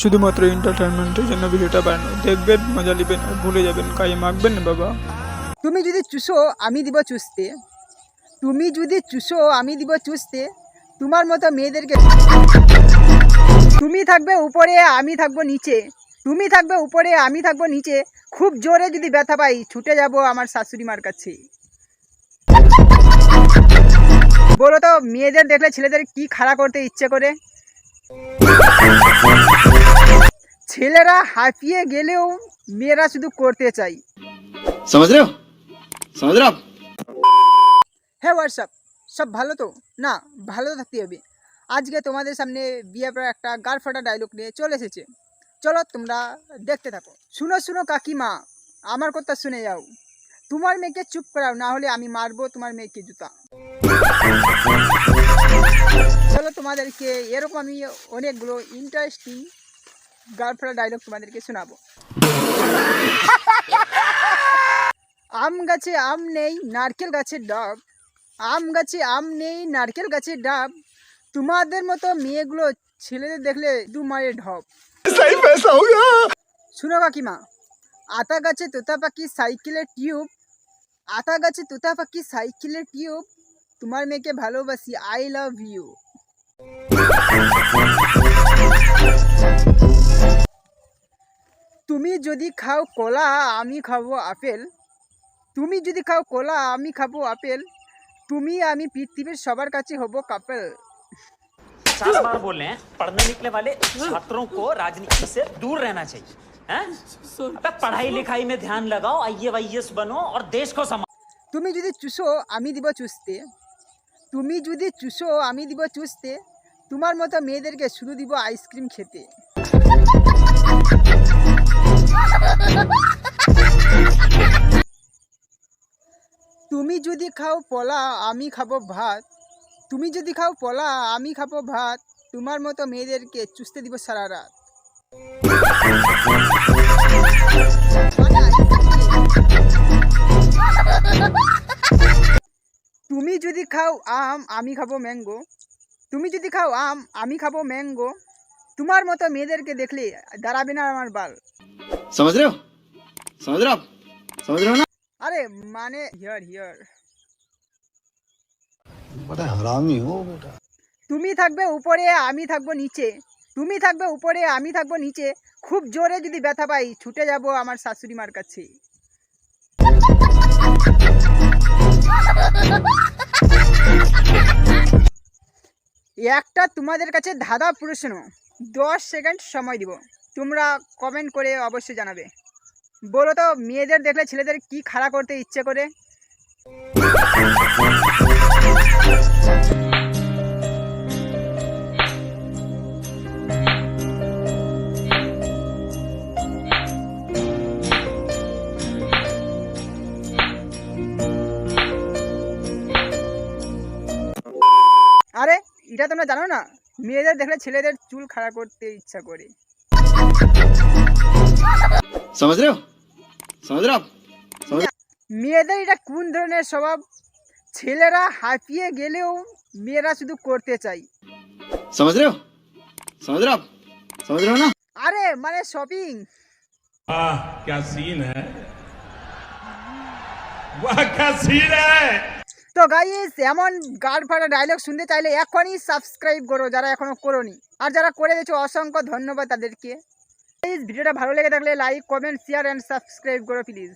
শুধুমাত্র এন্টারটেনমেন্টের জন্য ভিডিওটা বানানো, দেখবেন মজা নেবেন আর ভুলে যাবেন, কাই মাখবেন না বাবা। তুমি যদি চুষো আমি দিব চুষতে, তুমি যদি চুষো আমি দিব চুষতে, তোমার মতো মেয়েদেরকে তুমি থাকবে উপরে আমি থাকবো নিচে, তুমি থাকবে উপরে আমি থাকবো নিচে, খুব জোরে যদি ব্যথা পাই ছুটে যাব আমার শাশুড়ি মার কাছে। বলো তো মেয়েদের দেখলে ছেলেদের কি খাড়া করতে ইচ্ছে করে? ছেলেরা হাঁপিয়ে গেলেও মেয়েরা শুধু করতে চাই। समझ रहे हो समझ रहे हो आप? হ্যাঁ হোয়াটসঅ্যাপ, সব ভালো তো? না, ভালো তো থাকতে হবে। আজকে তোমাদের সামনে বিয়ে পড়া একটা গার ফাটা ডায়লগ নিয়ে চলে এসেছে। চলো তোমরা দেখতে থাকো। শুনো শুনো কাকিমা, আমার কথা শুনে যাও। তোমার মেয়েকে চুপ করাও, না হলে আমি মারবো তোমার মেয়েকে জুতা। চলো তোমাদেরকে এরকম আমি অনেকগুলো ইন্টারেস্টিং গার ফাটা ডায়লগ তোমাদেরকে শোনাবো। আম গাছে আম নেই নারকেল গাছের ডাব, আম গাছে আম নেই নারকেল গাছের ডাব, তোমাদের মতো মেয়েগুলো ছেলেদের দেখলে দু মায়ের ঢপ। শুনো কাকিমা, আতা গাছে তোতা পাখি সাইকেলের টিউব, আতা গাছে তোতা পাখি সাইকেলের টিউব, তোমার মেয়েকে ভালোবাসি, আই লাভ ইউ। তুমি যদি খাও কলা আমি খাবো আপেল, তুমি যদি খাও কলা আমি খাবো আপেল, তুমি আমি পৃথিবীর সবার কাছে হব কাপেল। 50 बार बोल रहे हैं पढ़ने निकले वाले छात्रों को राजनीति से दूर रहना चाहिए हैं? अबे पढ़ाई लिखाई में ध्यान लगाओ, आईएएस बनो और देश को संभालो। তুমি যদি চুষো আমি দিব চুষতে, তুমি যদি চুষো আমি দিব চুষতে, তোমার মতো মেয়েদেরকে শুধু দিব আইসক্রিম খেতে। তুমি যদি খাও পলা আমি খাবো ভাত, তুমি যদি খাও পলা আমি খাবো ভাত, তোমার মতো মেয়েদেরকে চুষতে দিব সারা রাত। তুমি যদি খাও আম আমি খাবো ম্যাঙ্গো, তুমি যদি খাও আম আমি খাবো ম্যাঙ্গো, তোমার মতো মেয়েদেরকে দেখলে দাঁড়াবে না আমার বাল। समझ रहे हो समझ रहे हो आप? समझ रहे हो ना? আরে মানে হিয়ার হিয়ার। बड़ा हरामी हो बेटा। তুমি থাকবে উপরে আমি থাকবো নিচে, তুমি থাকবে উপরে আমি থাকবো নিচে, খুব জোরে যদি ব্যথা পাই ছুটে যাব আমার শাশুড়ি মার কাছে। একটা তোমাদের কাছে ধাঁধা প্রশ্ন, 10 সেকেন্ড সময় দিব, তোমরা কমেন্ট করে অবশ্যই জানাবে। বলো তো মেয়েদের দেখলে ছেলেদের কি খাড়া করতে ইচ্ছে করে? আরে এটা তোমরা জানো না, মেয়েদের দেখলে ছেলেদের চুল খাড়া করতে ইচ্ছা করে। समझ रहे हो समझ रहे हो आप? মেয়েদের এটা কোন ধরনের স্বভাব? ছেলেরা হাঁপিয়ে গেলেও মেয়েরা শুধু করতে চাই। समझ रहे हो समझ रहे हो आप? समझ रहे हो ना? আরে মানে শপিং। वाह क्या सीन है, वाह क्या सीन है। তো গাইস এমন গাড় ফাটা ডায়লগ শুনতে চাইলে এখনই সাবস্ক্রাইব করো যারা এখনো করোনি, আর যারা করে দিয়েছো অসংখ্য ধন্যবাদ তাদেরকে। প্লিজ ভিডিওটা ভালো লেগে থাকলে like comment share and subscribe করো প্লিজ।